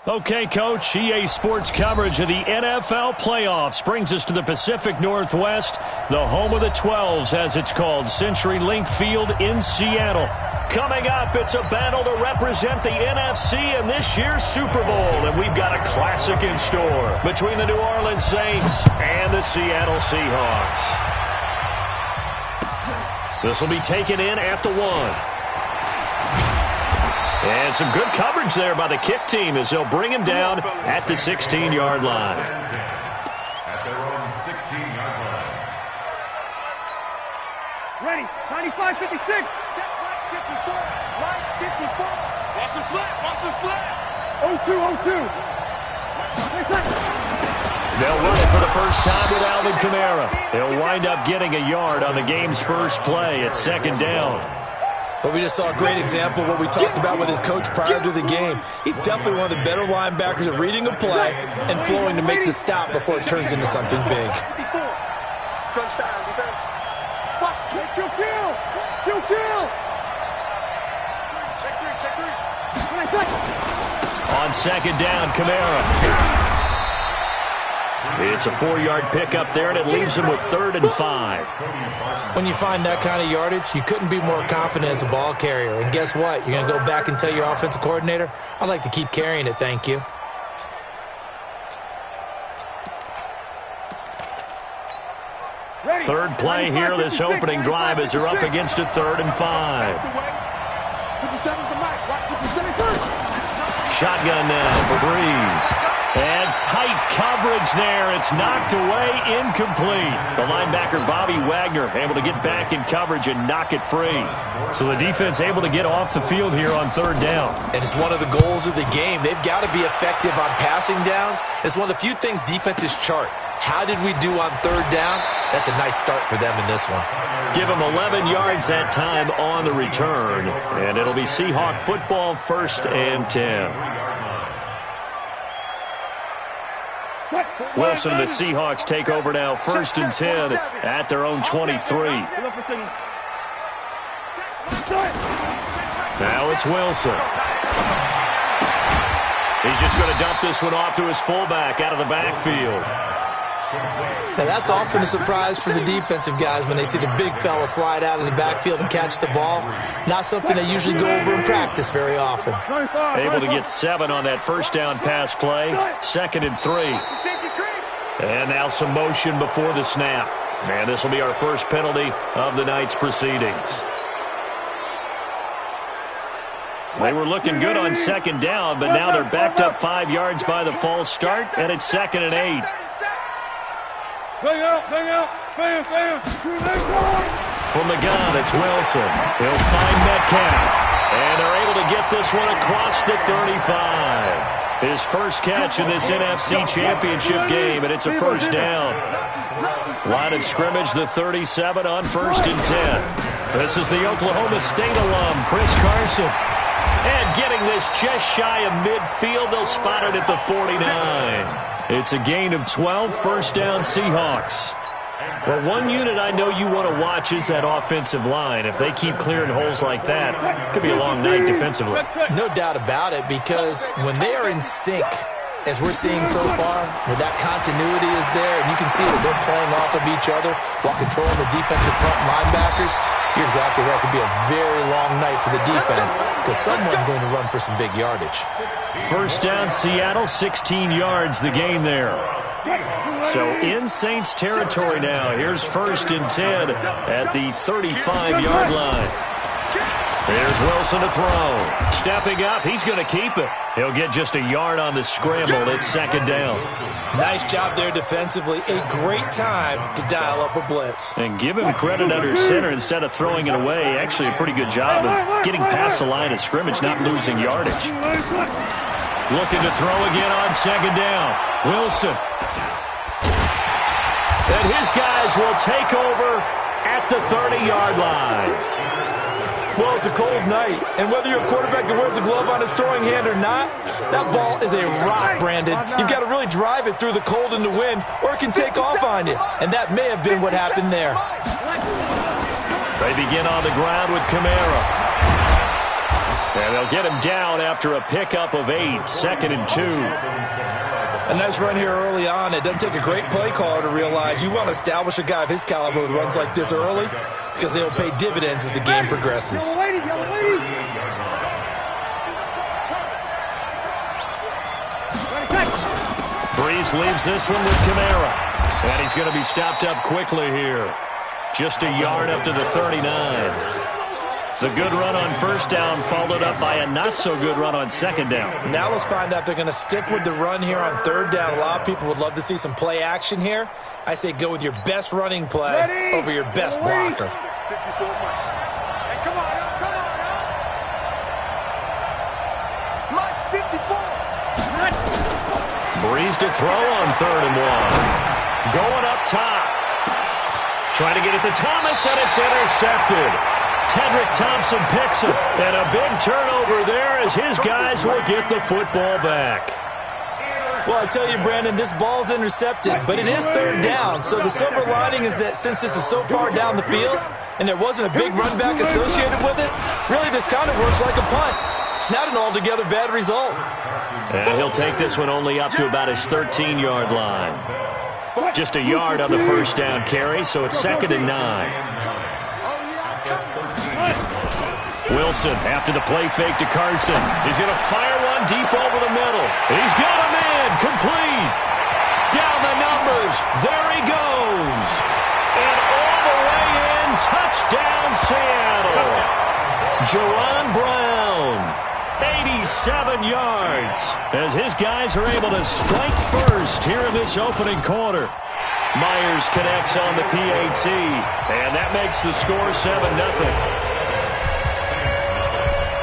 Okay, Coach, EA Sports coverage of the NFL playoffs brings us to the Pacific Northwest, the home of the 12s, as it's called, CenturyLink Field in Seattle. Coming up, it's a battle to represent the NFC in this year's Super Bowl, and we've got a classic in store between the New Orleans Saints and the Seattle Seahawks. This will be taken in at the 1. And some good coverage there by the kick team as they'll bring him down at the 16-yard line. At their own 16-yard line. Ready, 95, 56. Check right 54. Right 54. Watch the slant, watch the slant. 0-2, 0-2. They'll run it for the first time with Alvin Kamara. He'll wind up getting a yard on the game's first play at second down. Well, we just saw a great example of what we talked about with his coach prior to the game. He's definitely one of the better linebackers at reading a play and flowing to make the stop before it turns into something big. Crunch down, defense. Watch, kill. Check 3. On second down, Kamara. It's a 4-yard pickup there, and it leaves him with 3rd and 5. When you find that kind of yardage, you couldn't be more confident as a ball carrier. And guess what? You're going to go back and tell your offensive coordinator, I'd like to keep carrying it, thank you. Third play here, this opening drive as they're up against a 3rd and 5. 57's the mic. Watch 57 first. Shotgun now for Breeze. And tight coverage there. It's knocked away, incomplete. The linebacker, Bobby Wagner, able to get back in coverage and knock it free. So the defense able to get off the field here on 3rd down. And it's one of the goals of the game. They've got to be effective on passing downs. It's one of the few things defenses chart. How did we do on 3rd down? That's a nice start for them in this one. Give them 11 yards that time on the return. And it'll be Seahawk football, 1st and 10. Wilson and the Seahawks take over now, 1st and 10 at their own 23. Now it's Wilson. He's just going to dump this one off to his fullback out of the backfield. Now that's often a surprise for the defensive guys when they see the big fella slide out of the backfield and catch the ball. Not something they usually go over in practice very often. Able to get 7 on that first down pass play. 2nd and 3. And now some motion before the snap. And this will be our first penalty of the night's proceedings. They were looking good on 2nd down, but now they're backed up 5 yards by the false start, and it's 2nd and 8. Bang out, bam. From the gun, it's Wilson. He'll find Metcalf. And they're able to get this one across the 35. His first catch in this NFC Championship game, and it's a 1st down. Line of scrimmage, the 37 on 1st and 10. This is the Oklahoma State alum, Chris Carson. And getting this just shy of midfield, they'll spot it at the 49. It's a gain of 12, 1st down Seahawks. Well, one unit I know you want to watch is that offensive line. If they keep clearing holes like that, it could be a long night defensively. No doubt about it, because when they are in sync, as we're seeing so far, where that continuity is there, and you can see that they're playing off of each other while controlling the defensive front linebackers, you're exactly right. It could be a very long night for the defense because someone's going to run for some big yardage. 1st down, Seattle, 16 yards the gain there. So in Saints territory now. Here's 1st and 10 at the 35-yard line. There's Wilson to throw. Stepping up, he's going to keep it. He'll get just a yard on the scramble. It's 2nd down. Nice job there defensively. A great time to dial up a blitz. And give him credit under center instead of throwing it away. Actually a pretty good job of getting past the line of scrimmage, not losing yardage. Looking to throw again on 2nd down. Wilson. And his guys will take over at the 30-yard line. Well, it's a cold night, and whether you're a quarterback that wears a glove on his throwing hand or not, that ball is a rock, Brandon. You've got to really drive it through the cold and the wind, or it can take off on you, and that may have been what happened there. They begin on the ground with Kamara. And they'll get him down after a pickup of 8, 2nd and 2. A nice run here early on. It doesn't take a great play caller to realize you want to establish a guy of his caliber with runs like this early because they'll pay dividends as the game progresses. Yellow lady. Breeze leaves this one with Kamara. And he's going to be stopped up quickly here. Just a yard up to the 39. The good run on first down followed up by a not-so-good run on second down. Now let's find out if they're going to stick with the run here on third down. A lot of people would love to see some play action here. I say go with your best running play over your best blocker. Hey, come on. March 54. Breeze to throw on 3rd and 1. Going up top. Trying to get it to Thomas, and it's intercepted. Tedrick Thompson picks it, and a big turnover there as his guys will get the football back. Well, I tell you, Brandon, this ball's intercepted, but it is 3rd down. So the silver lining is that since this is so far down the field and there wasn't a big run back associated with it, really this kind of works like a punt. It's not an altogether bad result. And he'll take this one only up to about his 13-yard line. Just a yard on the first down carry, so it's 2nd and 9. Wilson after the play fake to Carson. He's going to fire one deep over the middle. He's got him in. Complete. Down the numbers. There he goes. And all the way in. Touchdown, Seattle. Jaron Brown. 87 yards as his guys are able to strike first here in this opening quarter. Myers connects on the PAT, and that makes the score 7-0.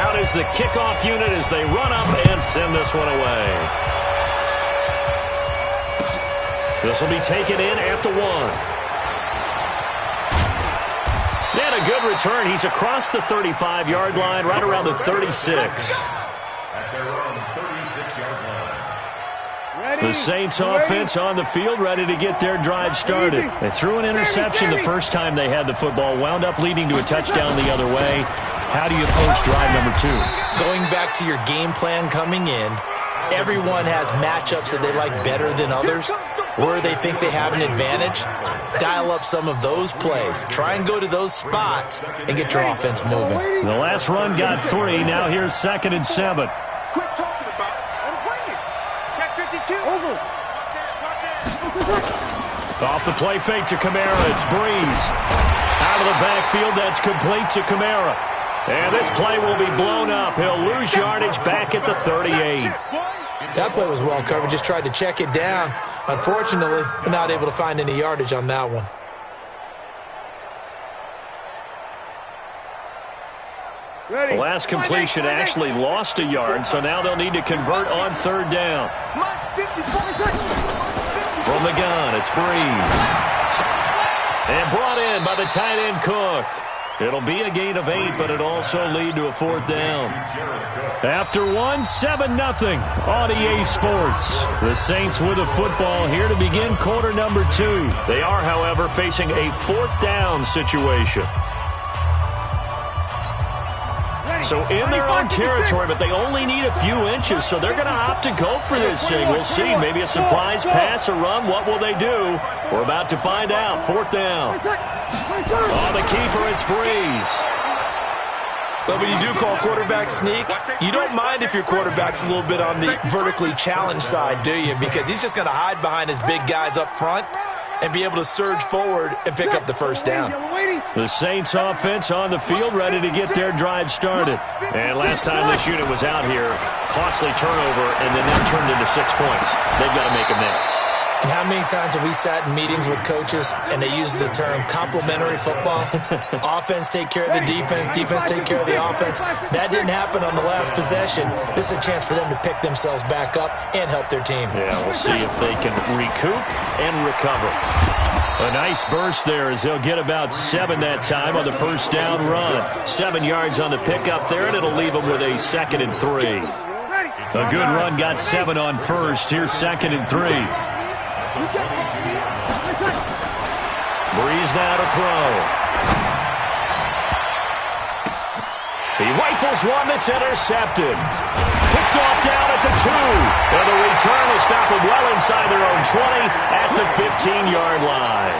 Out is the kickoff unit as they run up and send this one away. This will be taken in at the 1. And a good return. He's across the 35-yard line, right around the 36. At their own 36-yard line. The Saints offense on the field, ready to get their drive started. They threw an interception the first time they had the football, wound up leading to a touchdown the other way. How do you approach drive number 2? Going back to your game plan coming in, everyone has matchups that they like better than others, where they think they have an advantage. Dial up some of those plays. Try and go to those spots and get your offense moving. The last run got 3. Now here's 2nd and 7. Quit talking about it and bring it. Check 52. Over. Off the play fake to Kamara. It's Breeze. Out of the backfield, that's complete to Kamara. And this play will be blown up. He'll lose yardage back at the 38. That play was well covered. Just tried to check it down. Unfortunately, we're not able to find any yardage on that one. The last completion actually lost a yard, so now they'll need to convert on 3rd down. From the gun, it's Breeze. And brought in by the tight end Cook. It'll be a gain of 8, but it'll also lead to a 4th down. After 7-0 on EA Sports. The Saints with a football here to begin quarter number 2. They are, however, facing a 4th down situation. So in their own territory, but they only need a few inches, so they're going to opt to go for this thing. We'll see. Maybe a surprise pass or run. What will they do? We're about to find out. 4th down. On the keeper, it's Breeze. But when you do call quarterback sneak, you don't mind if your quarterback's a little bit on the vertically challenged side, do you? Because he's just going to hide behind his big guys up front and be able to surge forward and pick up the first down. The Saints offense on the field, ready to get their drive started. And last time this unit was out here, costly turnover, and then that turned into 6 points. They've got to make amends. And how many times have we sat in meetings with coaches and they use the term complementary football? Offense take care of the defense, defense take care of the offense. That didn't happen on the last possession. This is a chance for them to pick themselves back up and help their team. Yeah, we'll see if they can recoup and recover. A nice burst there as they'll get about 7 that time on the first down run. 7 yards on the pickup there, and it'll leave them with a 2nd and 3. A good run got 7 on first. Here's 2nd and 3. Breeze now to throw. He rifles one that's intercepted. Picked off down at the 2. And the return will stop them well inside their own 20 at the 15-yard line.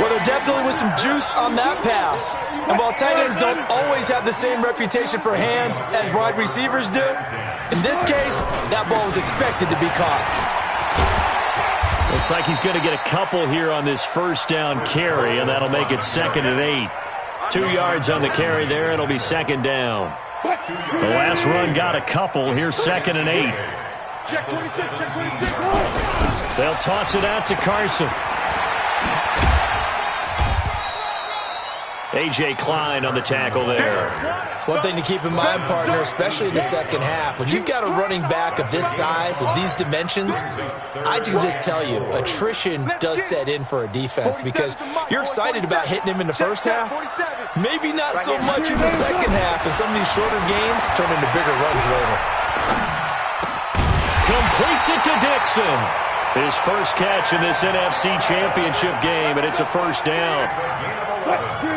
Well, there definitely was some juice on that pass. And while tight ends don't always have the same reputation for hands as wide receivers do, in this case, that ball was expected to be caught. Looks like he's going to get a couple here on this first down carry, and that'll make it 2nd and 8. 2 yards on the carry there. It'll be 2nd down. The last run got a couple. Here's 2nd and 8. Check 26, check 26. They'll toss it out to Carson. A.J. Klein on the tackle there. One thing to keep in mind, partner, especially in the second half, when you've got a running back of this size, of these dimensions, I can just tell you, attrition does set in for a defense because you're excited about hitting him in the first half, maybe not so much in the second half, and some of these shorter gains turn into bigger runs later. Completes it to Dixon. His first catch in this NFC Championship game, and it's a first down.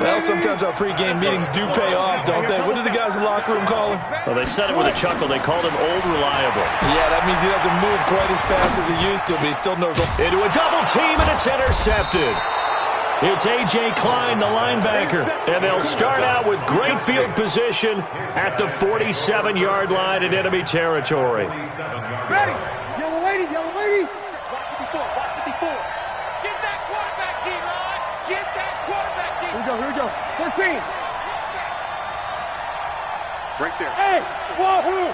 Well, sometimes our pregame meetings do pay off, don't they? What do the guys in the locker room call him? Well, they said it with a chuckle. They called him Old Reliable. Yeah, that means he doesn't move quite as fast as he used to, but he still knows. Into a double team, and it's intercepted. It's A.J. Klein, the linebacker, and they'll start out with great field position at the 47-yard line in enemy territory. Ready. Yellow lady, yellow lady. Watch 54. Get that quarterback, D-line. Get that quarterback, D-line. Here we go. 14. Right there. Hey, wahoo.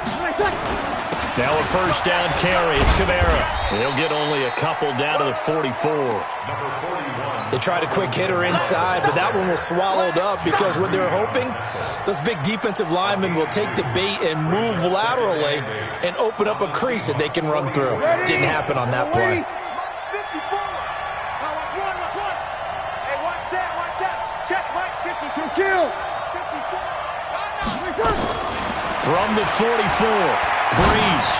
Now a first down carry. It's Kamara. He'll get only a couple down to the 44. They tried a quick hitter inside, but that one was swallowed up because what they're hoping, those big defensive linemen will take the bait and move laterally and open up a crease that they can run through. Didn't happen on that play. 54. Watch one. Hey, watch that. Check, Mike. 52 kill. 54. From the 44, Breeze.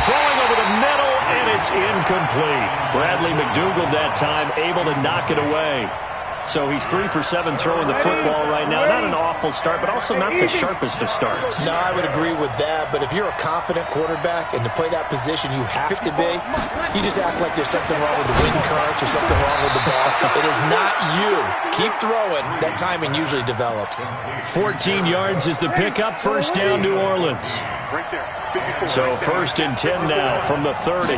Throwing over the middle, and it's incomplete. Bradley McDougald that time able to knock it away. So he's 3 for 7 throwing the football right now. Not an awful start, but also not the sharpest of starts. No, I would agree with that. But if you're a confident quarterback and to play that position you have to be, you just act like there's something wrong with the wind currents or something wrong with the ball. It is not you. Keep throwing. That timing usually develops. 14 yards is the pickup. First down, New Orleans. So 1st and 10 now from the 30.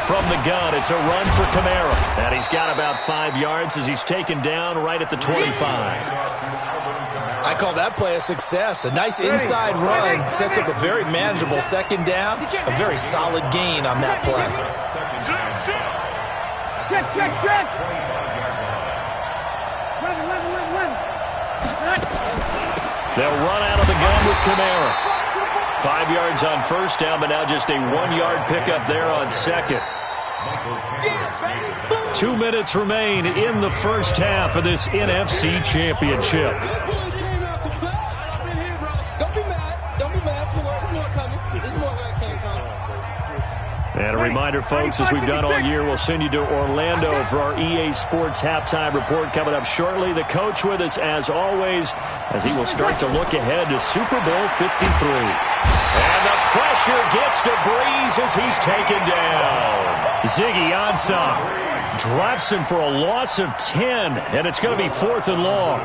From the gun, it's a run for Kamara. And he's got about 5 yards as he's taken down right at the 25. I call that play a success. A nice inside run sets up a very manageable second down. A very solid gain on that play. Check. 11. They'll run out of the gun with Kamara. 5 yards on first down, but now just a 1-yard pickup there on second. 2 minutes remain in the first half of this NFC Championship. And a reminder, folks, as we've done all year, we'll send you to Orlando for our EA Sports halftime report coming up shortly. The coach with us, as always, as he will start to look ahead to Super Bowl 53. And the pressure gets to Breeze as he's taken down. Ziggy Ansah drops him for a loss of 10, and it's going to be 4th and long. A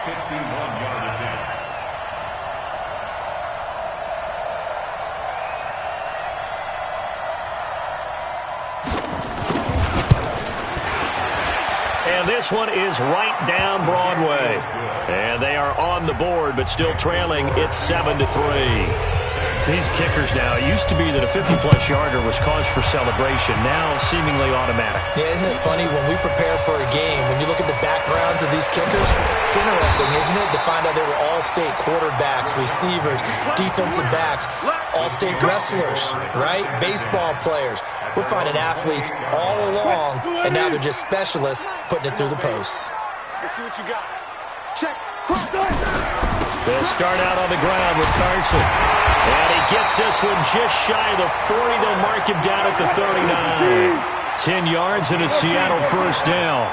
51-yard attempt. And this one is right down Broadway. And they are on the board, but still trailing. It's 7-3. These kickers now, it used to be that a 50-plus yarder was cause for celebration. Now seemingly automatic. Yeah, isn't it funny when we prepare for a game, when you look at the backgrounds of these kickers, it's interesting, isn't it, to find out they were all-state quarterbacks, receivers, defensive backs, all-state wrestlers, right? Baseball players. We're finding athletes all along, and now they're just specialists putting it through the posts. Let's see what you got. Check. They'll start out on the ground with Carson. And he gets this one just shy of the 40. They'll mark him down at the 39. 10 yards and a Seattle first down.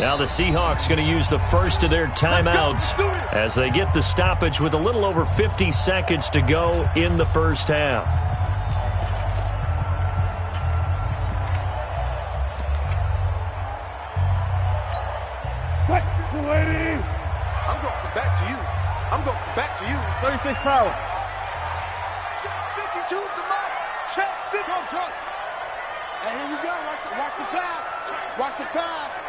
Now the Seahawks going to use the first of their timeouts as they get the stoppage with a little over 50 seconds to go in the first half. I'm going to come back to you. I'm going to come back to you. 36 power. Check 52 the mark. Check 50. And here we go. Watch the pass. Watch the pass.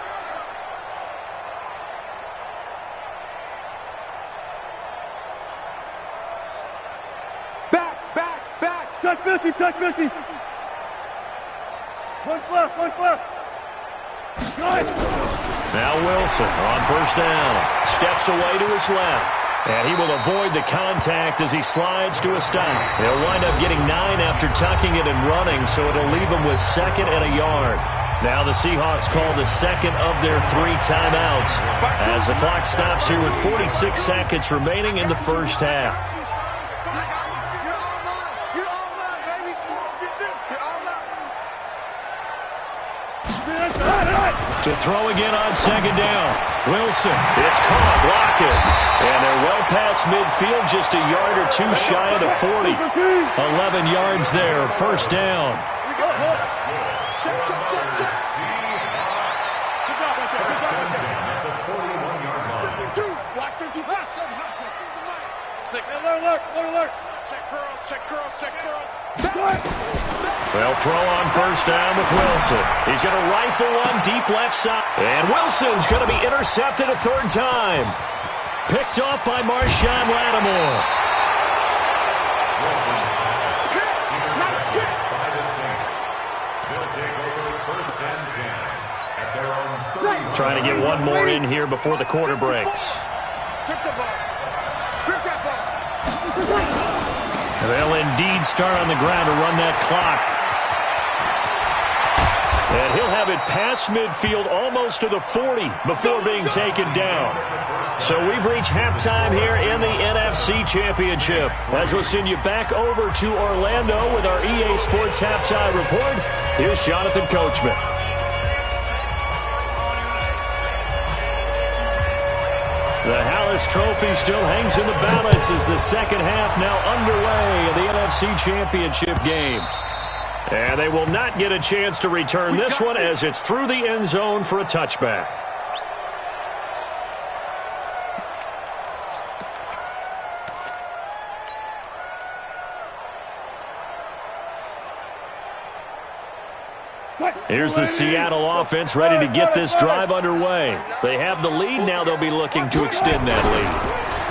Back. Check 50. One flip. Good. Now Wilson on first down. Steps away to his left. And he will avoid the contact as he slides to a stop. He'll wind up getting 9 after tucking it and running, so it'll leave him with 2nd and a yard. Now the Seahawks call the second of their 3 timeouts as the clock stops here with 46 seconds remaining in the first half. To throw again on 2nd down. Wilson, it's caught, block it. And they're well past midfield, just a yard or 2 shy of the 40. 11 yards there, first down. Check. Block 52. 6. Alert. Check curls. They'll throw on first down with Wilson. He's going to rifle one deep left side. And Wilson's going to be intercepted a 3rd time. Picked off by Marshawn Lattimore. Trying to get one more in here before the quarter breaks. Strip that ball. They'll indeed start on the ground to run that clock. And he'll have it past midfield almost to the 40 before being taken down. So we've reached halftime here in the NFC Championship. As we'll send you back over to Orlando with our EA Sports Halftime Report, here's Jonathan Coachman. The Hallis Trophy still hangs in the balance as the second half now underway of the NFC Championship game. And they will not get a chance to return this one as it's through the end zone for a touchback. Here's the Seattle offense ready to get this drive underway. They have the lead. Now they'll be looking to extend that lead.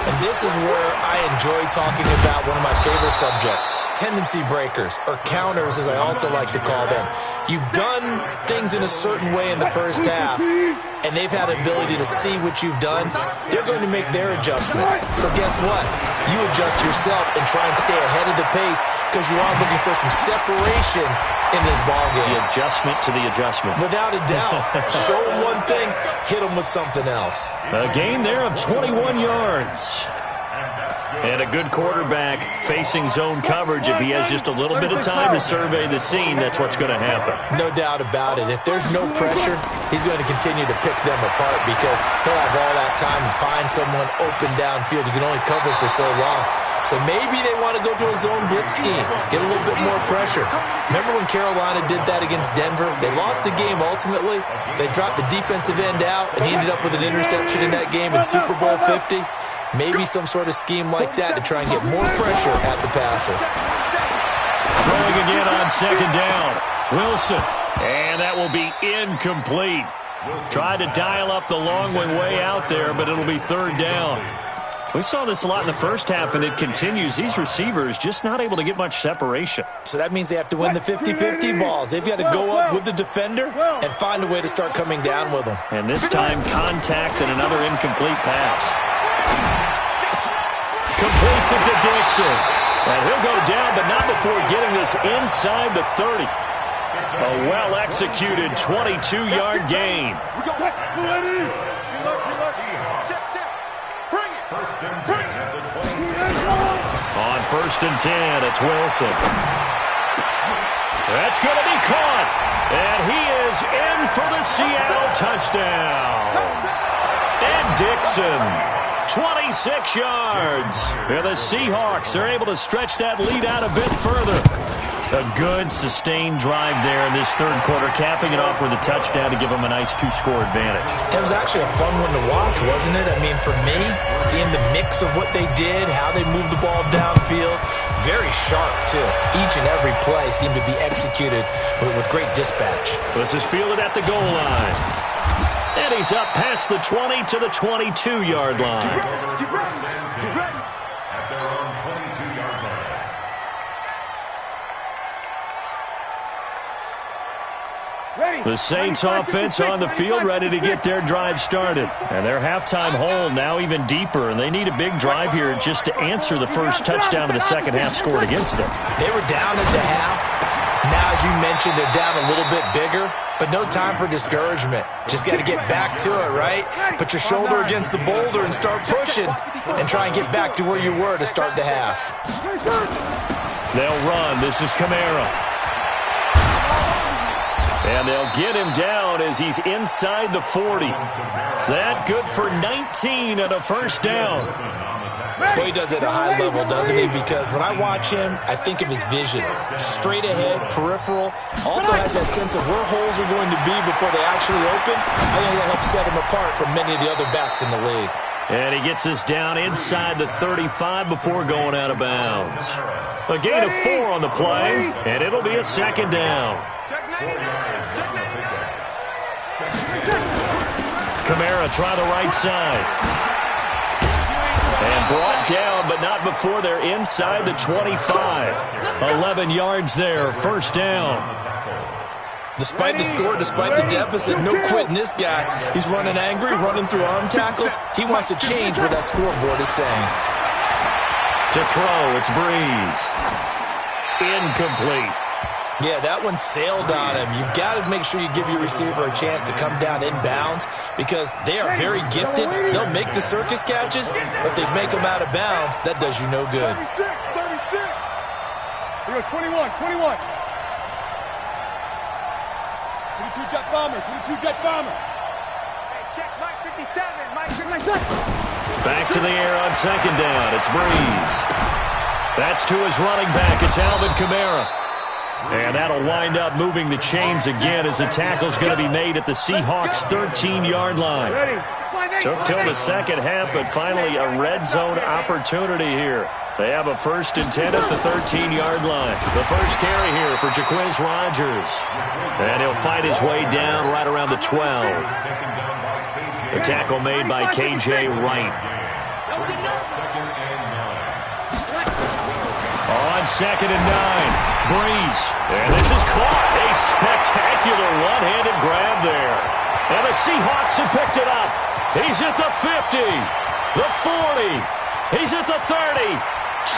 And this is where I enjoy talking about one of my favorite subjects, tendency breakers, or counters as I also like to call them. You've done things in a certain way in the first half, and they've had the ability to see what you've done. They're going to make their adjustments. So guess what? You adjust yourself and try and stay ahead of the pace because you are looking for some separation in this ballgame. The adjustment to the adjustment. Without a doubt. Show them one thing, hit them with something else. A gain there of 21 yards. And a good quarterback facing zone coverage. If he has just a little bit of time to survey the scene, that's what's going to happen. No doubt about it. If there's no pressure, he's going to continue to pick them apart because he'll have all that time to find someone open downfield. You can only cover for so long. So maybe they want to go to a zone blitz scheme, get a little bit more pressure. Remember when Carolina did that against Denver? They lost the game ultimately. They dropped the defensive end out, and he ended up with an interception in that game in Super Bowl 50. Maybe some sort of scheme like that to try and get more pressure at the passer. Throwing again on second down. Wilson. And that will be incomplete. Tried to dial up the long one way out there, but it'll be third down. We saw this a lot in the first half, and it continues. These receivers just not able to get much separation. So that means they have to win the 50-50 balls. They've got to go up with the defender and find a way to start coming down with them. And this time, contact and another incomplete pass. Completes it to Dixon. And he'll go down, but not before getting this inside the 30. A well-executed 22-yard gain. On 1st and 10, it's Wilson. That's going to be caught. And he is in for the Seattle touchdown. And Dixon, 26 yards. And the Seahawks are able to stretch that lead out a bit further. A good, sustained drive there in this third quarter, capping it off with a touchdown to give them a nice two-score advantage. It was actually a fun one to watch, wasn't it? I mean, for me, seeing the mix of what they did, how they moved the ball downfield, very sharp, too. Each and every play seemed to be executed with great dispatch. This is fielded at the goal line. And he's up past the 20 to the 22-yard line. Get ready. At their own 22-yard line. The Saints offense on the field ready to get their drive started. And their halftime hole now even deeper, and they need a big drive here just to answer the first touchdown of the second half scored against them. They were down at the half. Now, as you mentioned, they're down a little bit bigger, but no time for discouragement. Just got to get back to it, right? Put your shoulder against the boulder and start pushing and try and get back to where you were to start the half. They'll run. This is Kamara. And they'll get him down as he's inside the 40. That good for 19 and a first down. Boy, he does it at a high level, doesn't he? Because when I watch him, I think of his vision. Straight ahead, peripheral. Also has that sense of where holes are going to be before they actually open. I think that helps set him apart from many of the other backs in the league. And he gets us down inside the 35 before going out of bounds. A gain of 4 on the play, and it'll be a second down. Kamara try the right side. And brought down, but not before they're inside the 25. 11 yards there, first down. Despite the score, despite the deficit, no quitting this guy. He's running angry, running through arm tackles. He wants to change what that scoreboard is saying. To throw, it's Breeze. Incomplete. Yeah, that one sailed on him. You've got to make sure you give your receiver a chance to come down inbounds because they are very gifted. They'll make the circus catches, but if they make them out of bounds, that does you no good. 36. We go 21. 22 jet bomber. Hey, check Mike 57. Mike 57. Back to the air on second down. It's Breeze. That's to his running back. It's Alvin Kamara. And that'll wind up moving the chains again as the tackle's going to be made at the Seahawks' 13-yard line. Took till the second half, but finally a red zone opportunity here. They have a 1st and 10 at the 13-yard line. The first carry here for Jaquiz Rogers. And he'll fight his way down right around the 12. The tackle made by K.J. Wright. On 2nd and 9. Breeze. And this is caught. A spectacular one-handed grab there. And the Seahawks have picked it up. He's at the 50, the 40. He's at the 30,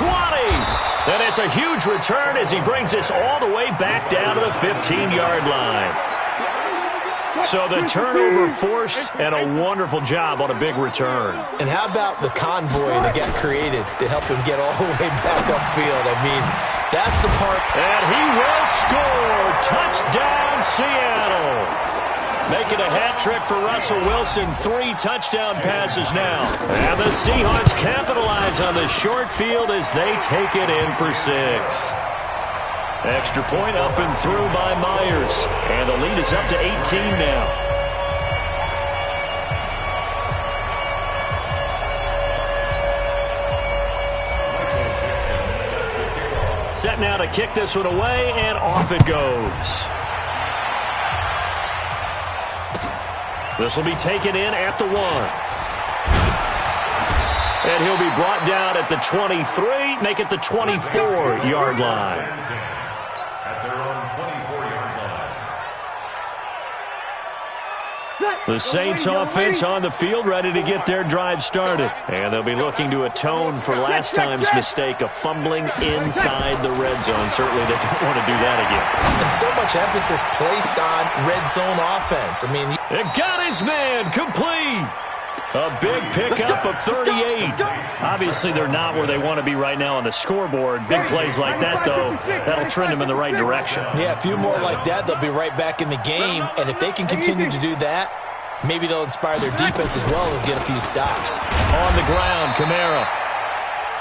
20. And it's a huge return as he brings us all the way back down to the 15-yard line. So the turnover forced and a wonderful job on a big return. And how about the convoy that got created to help him get all the way back upfield? I mean, that's the part. And he will score. Touchdown, Seattle. Making a hat trick for Russell Wilson. 3 touchdown passes now. And the Seahawks capitalize on the short field as they take it in for 6. Extra point up and through by Myers. And the lead is up to 18 now. Set now to kick this one away, and off it goes. This will be taken in at the 1. And he'll be brought down at the 23, make it the 24-yard line. At their own 24-yard line. The Saints offense on the field ready to get their drive started. And they'll be looking to atone for last time's mistake of fumbling inside the red zone. Certainly they don't want to do that again. And so much emphasis placed on red zone offense. I mean, it got his man complete. A big pickup of 38. Obviously, they're not where they want to be right now on the scoreboard. Big plays like that, though, that'll trend them in the right direction. Yeah, a few more like that, they'll be right back in the game. And if they can continue to do that, maybe they'll inspire their defense as well and get a few stops. On the ground, Kamara.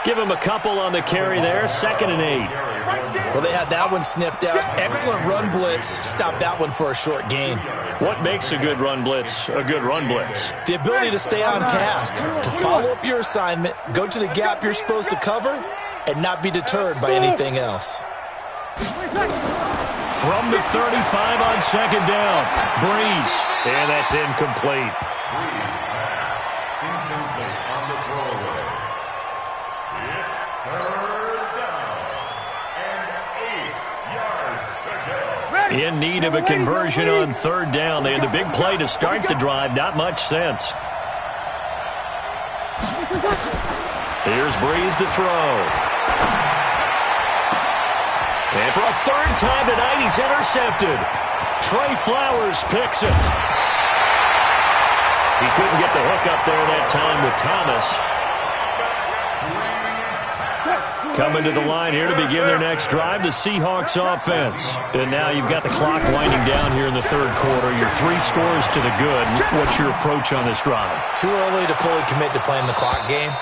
Give him a couple on the carry there. 2nd and 8. Well, they had that one sniffed out. Excellent run blitz. Stop that one for a short gain. What makes a good run blitz a good run blitz? The ability to stay on task, to follow up your assignment, go to the gap you're supposed to cover, and not be deterred by anything else. From the 35 on 2nd down. Breeze. And that's incomplete. Incomplete on the throwaway. It's 3rd down and 8 yards to go. In need of a conversion on 3rd down. They had the big play to start the drive. Not much sense. Here's Breeze to throw. And for a 3rd time tonight, he's intercepted. Trey Flowers picks it. He couldn't get the hook up there that time with Thomas. Coming to the line here to begin their next drive, the Seahawks offense. And now you've got the clock winding down here in the 3rd quarter. You're 3 scores to the good. What's your approach on this drive? Too early to fully commit to playing the clock game.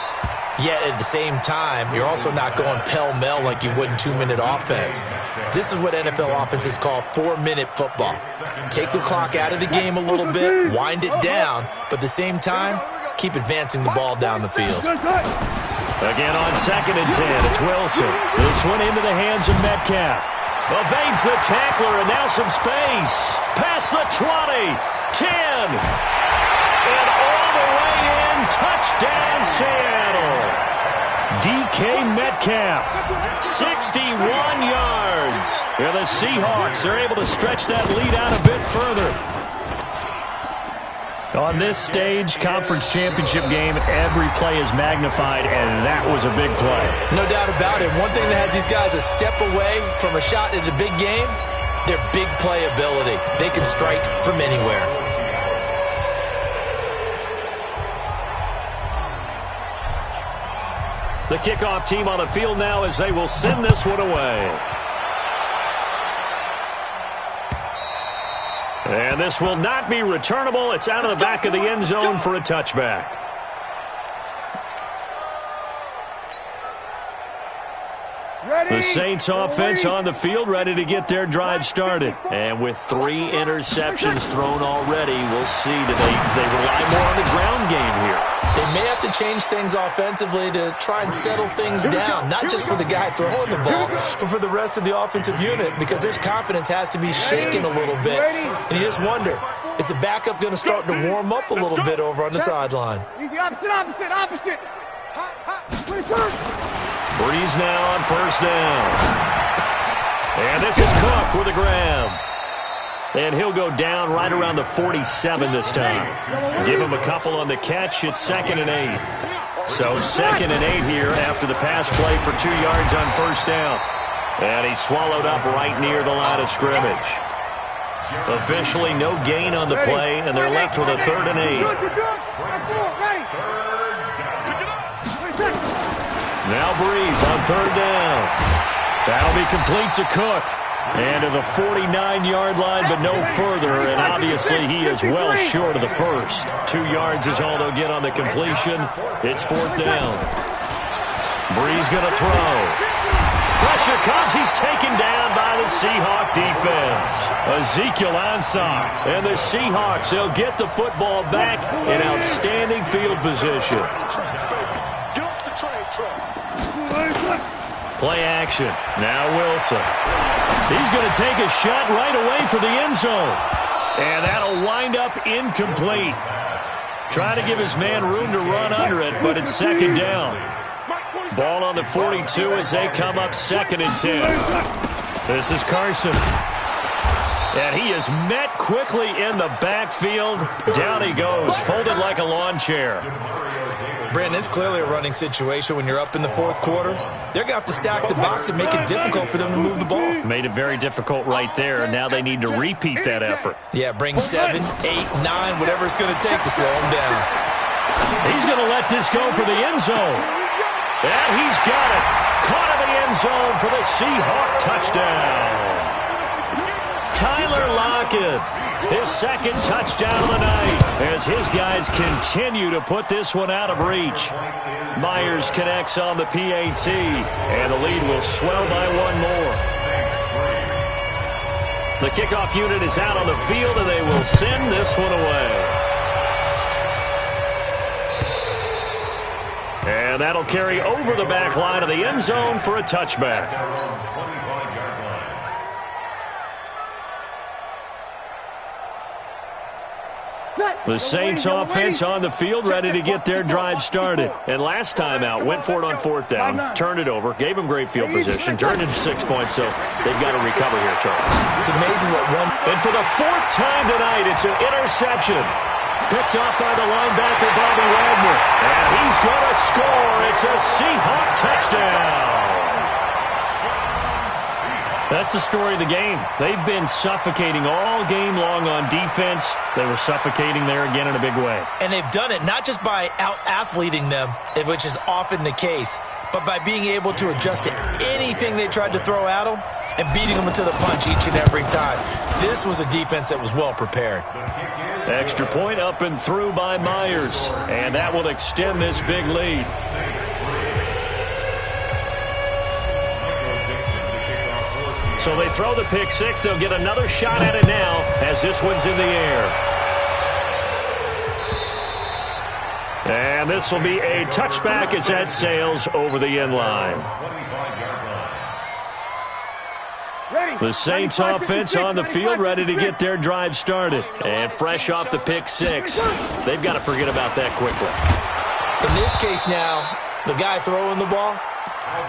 Yet at the same time, you're also not going pell-mell like you would in 2-minute offense. This is what NFL offenses call 4-minute football. Take the clock out of the game a little bit, wind it down, but at the same time, keep advancing the ball down the field. Again on 2nd and 10, it's Wilson. This one into the hands of Metcalf. Evades the tackler, and now some space. Past the 20, 10, and all the way in. Touchdown, Seattle. DK Metcalf, 61 yards. And the Seahawks are able to stretch that lead out a bit further. On this stage, conference championship game, every play is magnified, and that was a big play. No doubt about it. One thing that has these guys a step away from a shot at a big game, their big play ability. They can strike from anywhere. The kickoff team on the field now as they will send this one away. And this will not be returnable. It's out of the back of the end zone for a touchback. The Saints offense on the field, ready to get their drive started. And with 3 interceptions thrown already, we'll see. Do they rely more on the ground game here? They may have to change things offensively to try and settle things down, not just for the guy throwing the ball, but for the rest of the offensive unit, because their confidence has to be shaken a little bit. And you just wonder, is the backup going to start to warm up a little bit over on the sideline? Easy, opposite. Breeze now on 1st down. And this is Cook with a grab. And he'll go down right around the 47 this time. Give him a couple on the catch. It's 2nd and 8. So 2nd and 8 here after the pass play for 2 yards on 1st down. And he's swallowed up right near the line of scrimmage. Officially no gain on the play, and they're left with a 3rd and 8. Now Breeze on 3rd down. That'll be complete to Cook. And to the 49-yard line, but no further. And obviously he is well short of the first. 2 yards is all they'll get on the completion. It's 4th down. Breeze going to throw. Pressure comes. He's taken down by the Seahawk defense. Ezekiel Ansah. And the Seahawks, they'll get the football back in outstanding field position. Play action. Now Wilson. He's going to take a shot right away for the end zone. And that'll wind up incomplete. Trying to give his man room to run under it, but it's 2nd down. Ball on the 42 as they come up 2nd and 10. This is Carson. And he is met quickly in the backfield. Down he goes, folded like a lawn chair. Brandon, it's clearly a running situation when you're up in the 4th quarter. They're going to have to stack the box and make it difficult for them to move the ball. Made it very difficult right there. Now they need to repeat that effort. Yeah, bring 7, 8, 9, whatever it's going to take to slow them down. He's going to let this go for the end zone. And he's got it. Caught in the end zone for the Seahawk touchdown. Tyler Lockett, his second touchdown of the night, as his guys continue to put this one out of reach. Myers connects on the PAT, and the lead will swell by one more. The kickoff unit is out on the field, and they will send this one away. And that'll carry over the back line of the end zone for a touchback. The Saints offense on the field, ready to get their drive started. And last time out, went for it on fourth down, turned it over, gave them great field position, turned it to 6 points, so they've got to recover here, Charles. It's amazing what one... And for the fourth time tonight, it's an interception. Picked off by the linebacker, Bobby Wagner. And he's going to score. It's a Seahawk touchdown. That's the story of the game. They've been suffocating all game long on defense. They were suffocating there again in a big way. And they've done it not just by out-athleting them, which is often the case, but by being able to adjust to anything they tried to throw at them and beating them into the punch each and every time. This was a defense that was well prepared. Extra point up and through by Myers. And that will extend this big lead. So they throw the pick six. They'll get another shot at it now as this one's in the air. And this will be a touchback as that sails over the end line. The Saints offense on the field, ready to get their drive started. And fresh off the pick six, they've got to forget about that quickly. In this case now, the guy throwing the ball,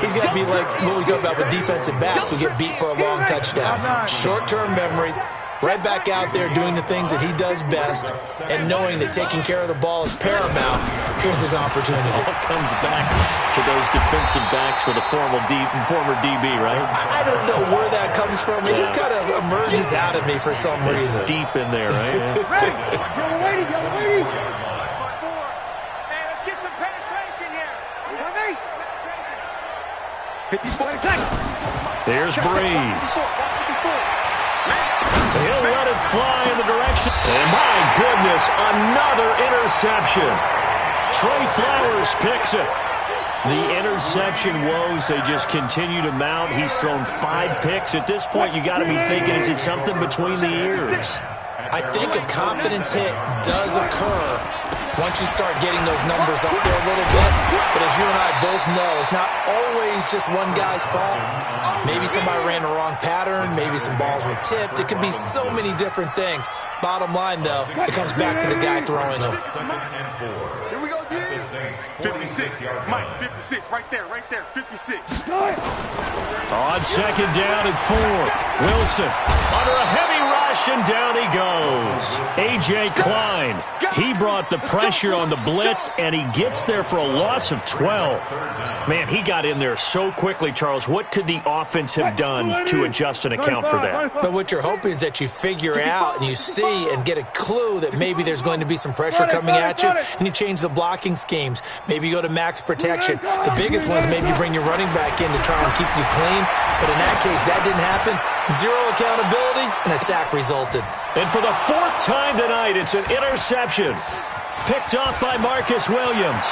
he's got to be like what we talk about with defensive backs who get beat for a long touchdown. Short-term memory, right back out there doing the things that he does best, and knowing that taking care of the ball is paramount. Here's his opportunity. All comes back to those defensive backs for the former DB, right? I don't know where that comes from. It just kind of emerges out of me for some reason. It's deep in there, right? Yellow lady, yellow lady. Hey, let's get some penetration here. You know me? 54 seconds. There's Breeze. He'll let it fly in the direction. And my goodness, another interception. Trey Flowers picks it. The interception woes, they just continue to mount. He's thrown 5 picks. At this point, you got to be thinking, is it something between the ears? I think a confidence hit does occur once you start getting those numbers up there a little bit. But as you and I both know, it's not always just one guy's fault. Maybe somebody ran the wrong pattern. Maybe some balls were tipped. It could be so many different things. Bottom line, though, it comes back to the guy throwing them. Here we go, dude. 56. Mike, 56. Right there, 56. On second down and 4. Wilson under a heavy rush, and down he goes. A.J. Klein, he brought the pressure on the blitz, and he gets there for a loss of 12. Man, he got in there so quickly, Charles. What could the offense have done to adjust and account for that? But what you're hoping is that you figure out and you see and get a clue that maybe there's going to be some pressure coming at you, and you change the blocking schemes. Maybe you go to max protection. The biggest one is maybe you bring your running back in to try and keep you clean. But in that case, that didn't happen. 0 accountability, and a sack resulted. And for the 4th time tonight, it's an interception. Picked off by Marcus Williams.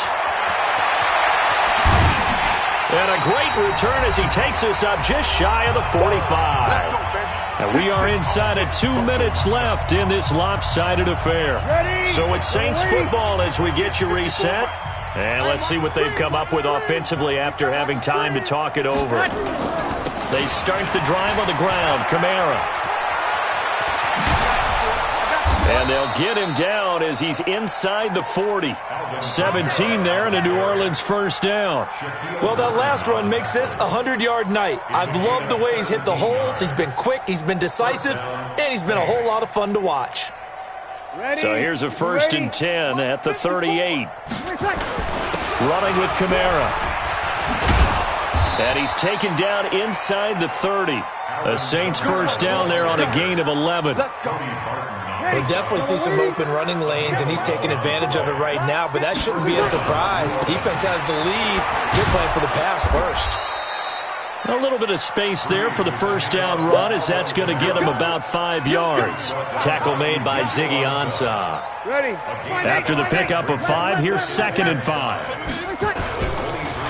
And a great return as he takes us up just shy of the 45. And we are inside of 2 minutes left in this lopsided affair. So it's Saints football as we get you reset. And let's see what they've come up with offensively after having time to talk it over. They start the drive on the ground. Kamara. And they'll get him down as he's inside the 40. 17 there and a New Orleans first down. Well, that last run makes this a 100-yard night. I've loved the way he's hit the holes. He's been quick, he's been decisive, and he's been a whole lot of fun to watch. So here's a 1st and 10 at the 38. Running with Kamara. And he's taken down inside the 30. The Saints first down there on a gain of 11. We'll definitely see some open running lanes, and he's taking advantage of it right now, but that shouldn't be a surprise. Defense has the lead. They're playing for the pass first. A little bit of space there for the first down run, as that's going to get him about 5 yards. Tackle made by Ziggy Ansah. After the pickup of 5, here's 2nd and 5.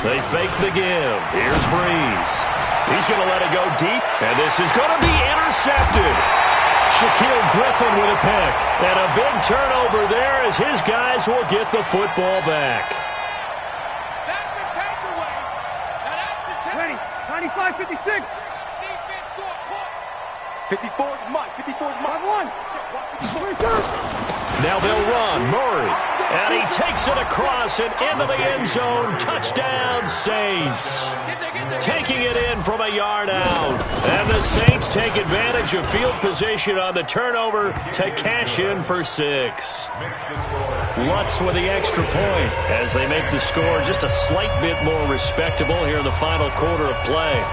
They fake the give. Here's Breeze. He's going to let it go deep, and this is going to be intercepted. Shaquille Griffin with a pick, and a big turnover there as his guys will get the football back. That's the takeaway. Now that's the takeaway. 95, 56. Defense score points. 54 is mine. 54 is mine. 1. Now they'll run. Murray. And he takes it across and into the end zone. Touchdown, Saints. Taking it in from a yard out. And the Saints take advantage of field position on the turnover to cash in for 6. Lutz with the extra point as they make the score just a slight bit more respectable here in the final quarter of play.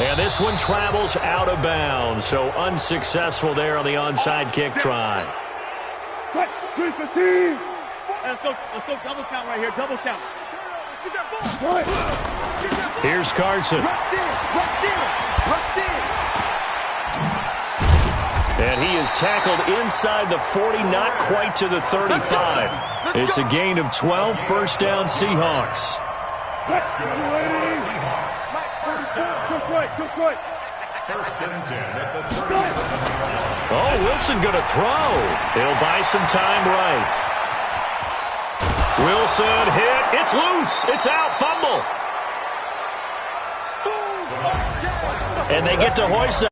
And this one travels out of bounds, so unsuccessful there on the onside kick try. Let's go double count right here, double count. Get that ball. Here's Carson. And he is tackled inside the 40, not quite to the 35. It's a gain of 12, first down Seahawks. Let's go, ladies. Took right. First and 10 at the 37. Oh, Wilson going to throw. He'll buy some time right. Wilson hit. It's loose. It's out. Fumble. And they get to hoist